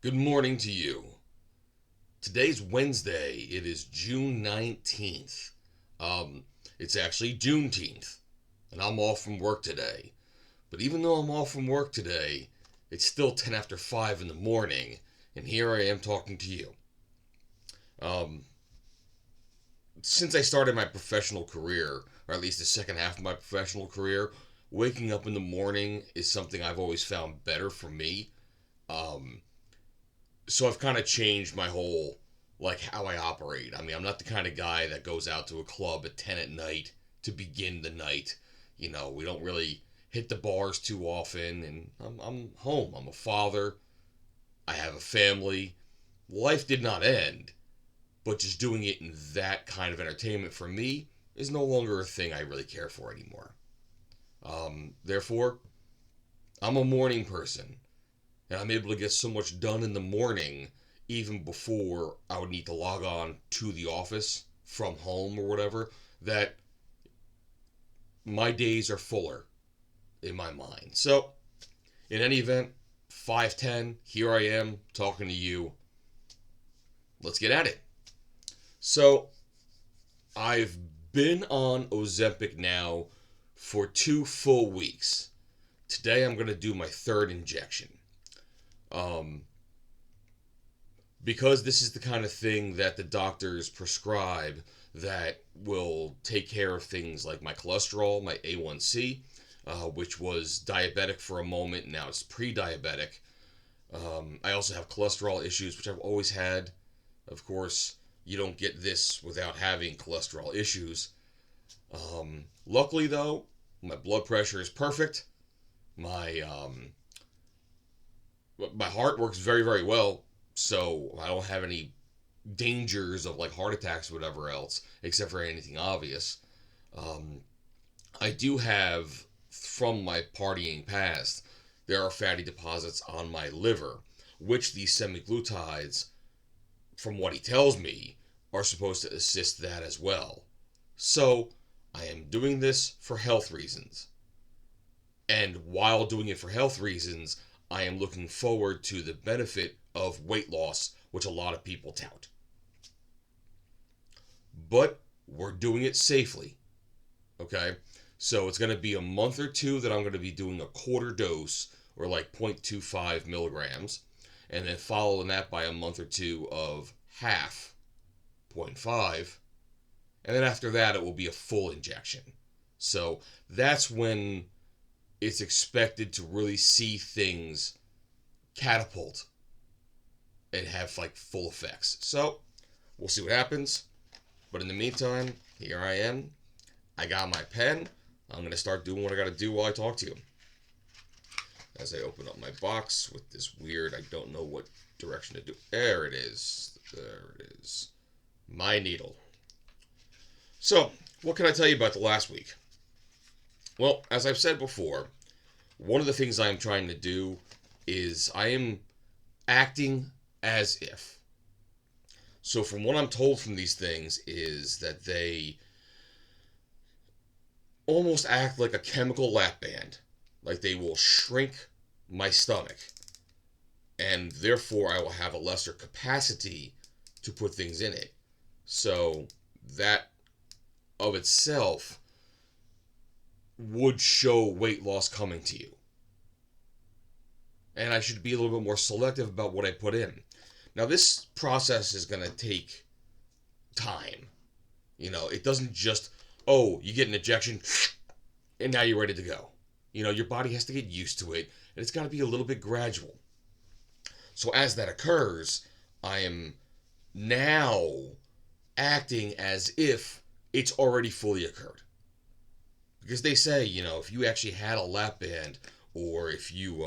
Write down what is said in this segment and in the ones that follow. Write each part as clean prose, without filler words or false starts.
Good morning to you. Today's Wednesday. It is June 19th. It's actually Juneteenth, and I'm off from work today. But even though I'm off from work today, it's still 10 after 5 in the morning, and here I am talking to you. Um, since I started my professional career, or at least the second half of my professional career, waking up in the morning is something I've always found better for me. Um, so I've kind of changed my whole like how I operate. I mean, I'm not the kind of guy that goes out to a club at 10 at night to begin the night. We don't really hit the bars too often, and I'm home. I'm a father. I have a family. Life did not end, but just doing it in that kind of entertainment for me is no longer a thing I really care for anymore. Therefore, I'm a morning person, and I'm able to get so much done in the morning even before I would need to log on to the office from home or whatever, that my days are fuller in my mind. So, in any event, 5:10, here I am talking to you. Let's get at it. So, I've been on Ozempic now for 2 full weeks. Today I'm going to do my third injection. Um, because this is the kind of thing that the doctors prescribe that will take care of things like my cholesterol, my A1C, which was diabetic for a moment, now it's pre-diabetic. I also have cholesterol issues, which I've always had. Of course, you don't get this without having cholesterol issues. Luckily, though, my blood pressure is perfect. My my heart works very, very well, so I don't have any dangers of like heart attacks or whatever else, except for anything obvious. Um, I do have, from my partying past, there are fatty deposits on my liver, which these semiglutides, from what he tells me, are supposed to assist that as well. So, I am doing this for health reasons. And while doing it for health reasons, I am looking forward to the benefit of weight loss, which a lot of people tout. But we're doing it safely, okay? So it's going to be a month or two that I'm going to be doing a quarter dose, or like 0.25 milligrams, and then following that by a month or two of half, zero point 0.5, and then after that it will be a full injection. So that's when it's expected to really see things catapult and have like full effects. So we'll see what happens. But in the meantime, here I am. I got my pen. I'm going to start doing what I got to do while I talk to you. As I open up my box with this weird, I don't know what direction to do. There it is. There it is. My needle. So, what can I tell you about the last week? Well, as I've said before, one of the things I'm trying to do is I am acting as if. So from what I'm told from these things is that they almost act like a chemical lap band. Like they will shrink my stomach, and therefore I will have a lesser capacity to put things in it. So that of itself would show weight loss coming to you. And I should be a little bit more selective about what I put in. Now, this process is going to take time. It doesn't just, oh, you get an injection and now you're ready to go. Your body has to get used to it, and it's got to be a little bit gradual. So as that occurs, I am now acting as if it's already fully occurred. Because they say, if you actually had a lap band, or if you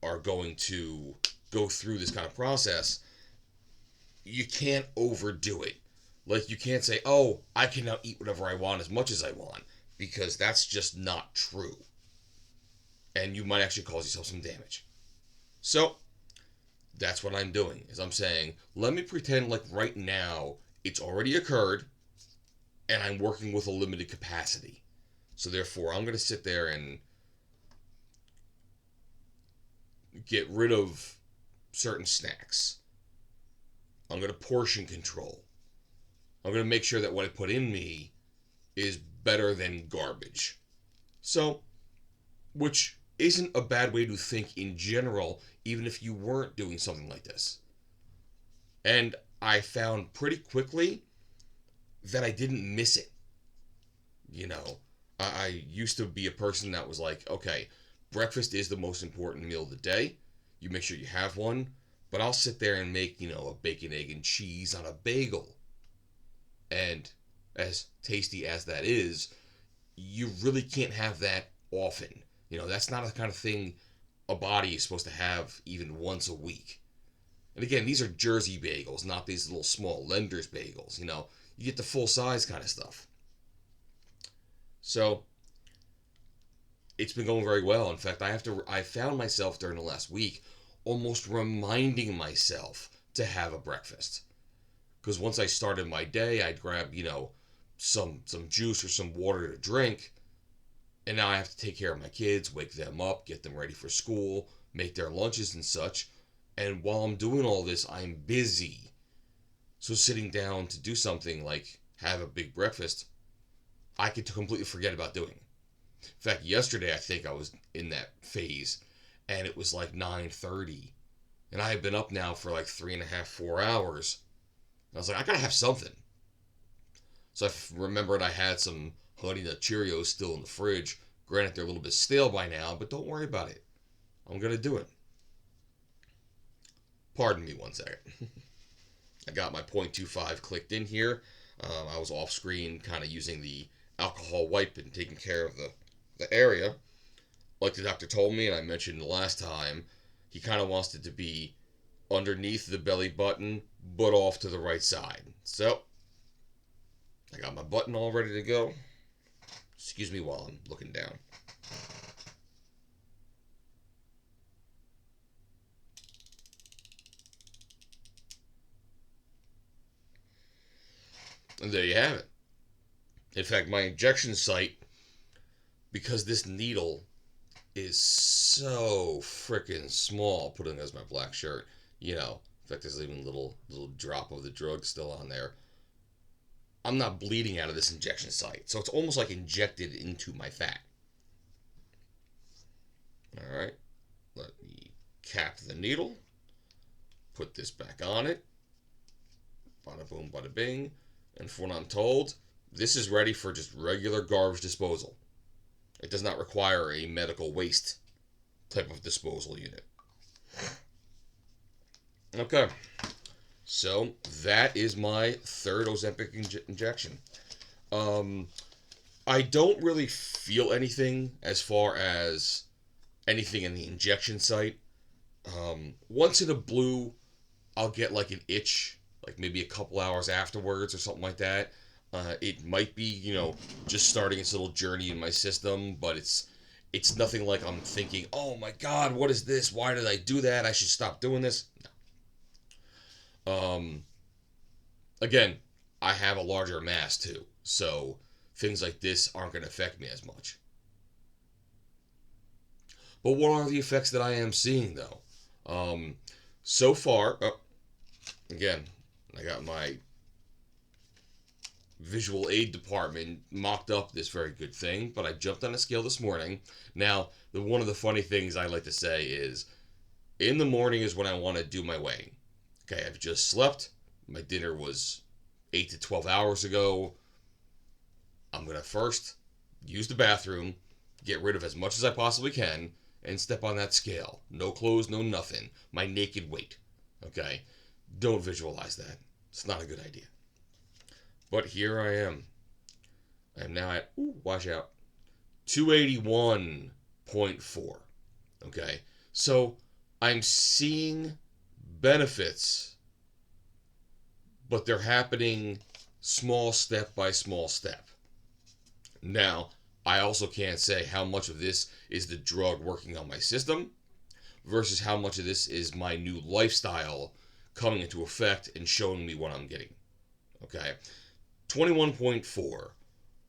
are going to go through this kind of process, you can't overdo it. Like, you can't say, oh, I can now eat whatever I want as much as I want, because that's just not true. And you might actually cause yourself some damage. So, that's what I'm doing, is I'm saying, let me pretend like right now it's already occurred, and I'm working with a limited capacity. So therefore, I'm going to sit there and get rid of certain snacks. I'm going to portion control. I'm going to make sure that what I put in me is better than garbage. So, which isn't a bad way to think in general, even if you weren't doing something like this. And I found pretty quickly that I didn't miss it. You know, I used to be a person that was like, okay, breakfast is the most important meal of the day. You make sure you have one, but I'll sit there and make, a bacon, egg, and cheese on a bagel. And as tasty as that is, you really can't have that often. That's not the kind of thing a body is supposed to have even once a week. And again, these are Jersey bagels, not these little small Lender's bagels. You get the full size kind of stuff. So it's been going very well. In fact, I found myself during the last week almost reminding myself to have a breakfast. Because once I started my day, I'd grab, some juice or some water to drink. And now I have to take care of my kids, wake them up, get them ready for school, make their lunches and such. And while I'm doing all this, I'm busy. So sitting down to do something like have a big breakfast, I could completely forget about doing. In fact, yesterday I think I was in that phase, and it was like 9:30, and I had been up now for like 3.5, 4 hours. And I was like, I gotta have something. So I remembered I had some Honey Nut Cheerios still in the fridge. Granted, they're a little bit stale by now, but don't worry about it. I'm gonna do it. Pardon me one second. I got my 0.25 clicked in here. I was off screen kind of using the alcohol wipe and taking care of the area. Like the doctor told me, and I mentioned the last time, he kind of wants it to be underneath the belly button, but off to the right side. So, I got my button all ready to go. Excuse me while I'm looking down. And there you have it. In fact, my injection site, because this needle is so freaking small, putting it as my black shirt, in fact, there's even a little drop of the drug still on there. I'm not bleeding out of this injection site, so it's almost like injected into my fat. All right, let me cap the needle, put this back on it, bada boom, bada bing, and from what I'm told, this is ready for just regular garbage disposal. It does not require a medical waste type of disposal unit. Okay, so that is my third Ozempic injection. I don't really feel anything as far as anything in the injection site. Once in a blue, I'll get like an itch, like maybe a couple hours afterwards or something like that. It might be, just starting its little journey in my system, but it's nothing like I'm thinking, oh my God, what is this? Why did I do that? I should stop doing this. No. Again, I have a larger mass too, so things like this aren't going to affect me as much. But what are the effects that I am seeing though? So far, again, I got my visual aid department mocked up this very good thing, but I jumped on a scale this morning. Now, one of the funny things I like to say is, in the morning is when I want to do my weighing. Okay, I've just slept. My dinner was 8 to 12 hours ago. I'm going to first use the bathroom, get rid of as much as I possibly can, and step on that scale. No clothes, no nothing. My naked weight. Okay? Don't visualize that. It's not a good idea. But here I am. I am now at, watch out, 281.4. Okay? So, I'm seeing benefits, but they're happening small step by small step. Now, I also can't say how much of this is the drug working on my system versus how much of this is my new lifestyle coming into effect and showing me what I'm getting. Okay? 21.4.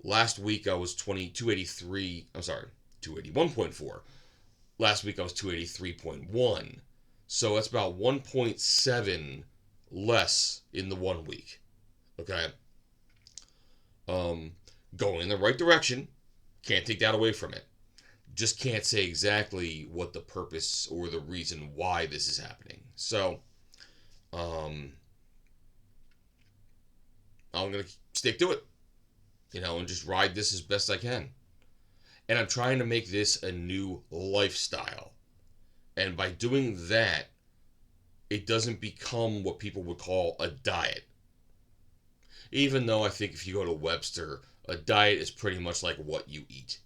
Last week I was 281.4. Last week I was 283.1. So that's about 1.7 less in the 1 week. Okay. Um, Going in the right direction. Can't take that away from it. Just can't say exactly what the purpose or the reason why this is happening. So, um, I'm going to stick to it, and just ride this as best I can. And I'm trying to make this a new lifestyle. And by doing that, it doesn't become what people would call a diet. Even though I think if you go to Webster, a diet is pretty much like what you eat.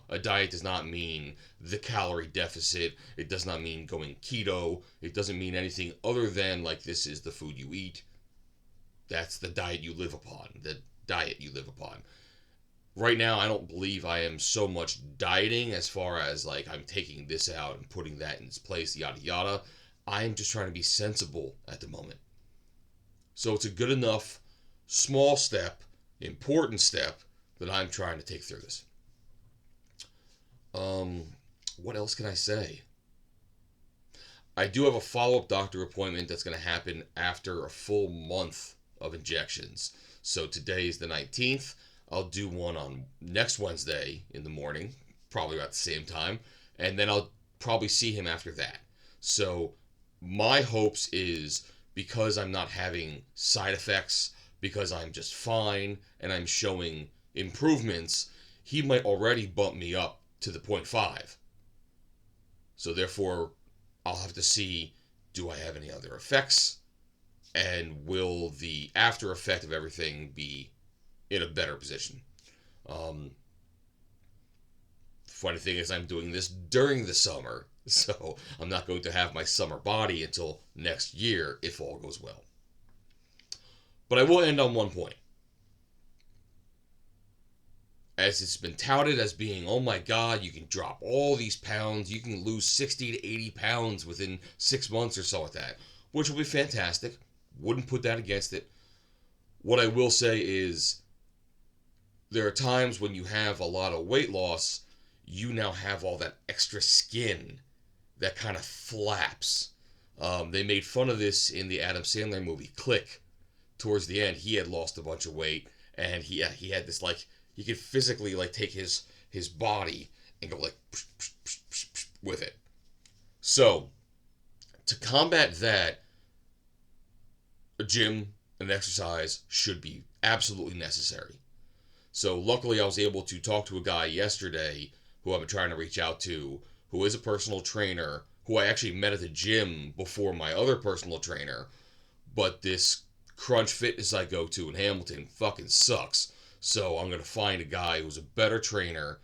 A diet does not mean the calorie deficit. It does not mean going keto. It doesn't mean anything other than like this is the food you eat. That's the diet you live upon. The diet you live upon. Right now, I don't believe I am so much dieting as far as like I'm taking this out and putting that in its place, yada yada. I'm just trying to be sensible at the moment. So it's a good enough small step, important step that I'm trying to take through this. What else can I say? I do have a follow-up doctor appointment that's going to happen after a full month of injections. So today is the 19th. I'll do one on next Wednesday in the morning, probably about the same time, and then I'll probably see him after that. So my hopes is because I'm not having side effects, because I'm just fine and I'm showing improvements, he might already bump me up to the 0.5. So therefore, I'll have to see, do I have any other effects? And will the after effect of everything be in a better position? Funny thing is I'm doing this during the summer, so I'm not going to have my summer body until next year if all goes well. But I will end on one point. As it's been touted as being, oh my God, you can drop all these pounds, you can lose 60 to 80 pounds within 6 months or so at that, which will be fantastic. Wouldn't put that against it. What I will say is there are times when you have a lot of weight loss, you now have all that extra skin that kind of flaps. They made fun of this in the Adam Sandler movie Click. Towards the end, he had lost a bunch of weight, and he had this like he could physically like take his body and go like with it. So to combat that, a gym and exercise should be absolutely necessary. So luckily, I was able to talk to a guy yesterday who I've been trying to reach out to, who is a personal trainer, who I actually met at the gym before my other personal trainer. But this Crunch Fitness I go to in Hamilton fucking sucks. So I'm going to find a guy who's a better trainer,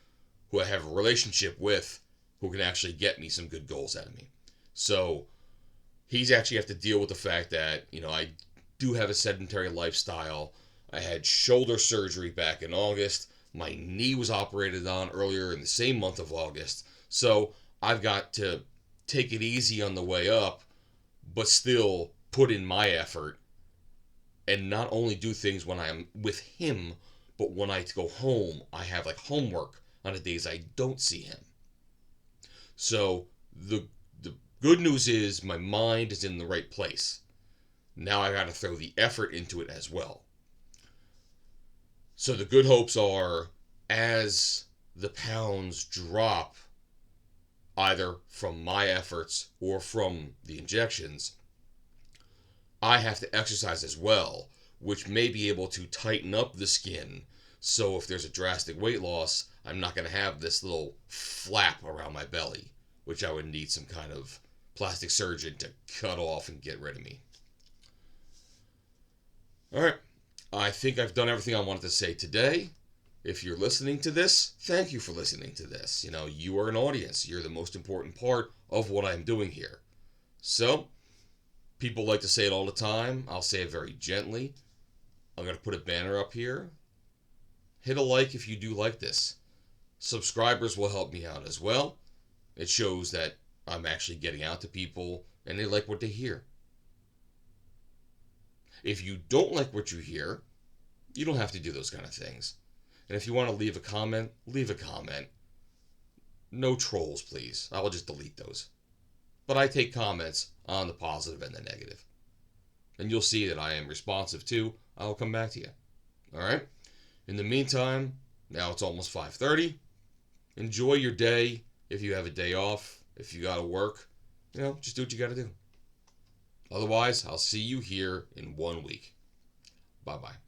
who I have a relationship with, who can actually get me some good goals out of me. So he's actually have to deal with the fact that, I do have a sedentary lifestyle. I had shoulder surgery back in August. My knee was operated on earlier in the same month of August. So I've got to take it easy on the way up, but still put in my effort and not only do things when I'm with him, but when I go home, I have like homework on the days I don't see him. So the good news is my mind is in the right place. Now I got to throw the effort into it as well. So the good hopes are, as the pounds drop, either from my efforts or from the injections, I have to exercise as well, which may be able to tighten up the skin. So if there's a drastic weight loss, I'm not going to have this little flap around my belly, which I would need some kind of plastic surgeon to cut off and get rid of me. All right. I think I've done everything I wanted to say today. If you're listening to this, thank you for listening to this. You are an audience. You're the most important part of what I'm doing here. So, people like to say it all the time. I'll say it very gently. I'm going to put a banner up here. Hit a like if you do like this. Subscribers will help me out as well. It shows that I'm actually getting out to people and they like what they hear. If you don't like what you hear, you don't have to do those kind of things. And if you want to leave a comment, leave a comment. No trolls, please. I will just delete those. but I take comments on the positive and the negative. And you'll see that I am responsive too. I'll come back to you. All right? In the meantime, now it's almost 5:30. Enjoy your day if you have a day off. If you got to work, just do what you got to do. Otherwise, I'll see you here in 1 week. Bye-bye.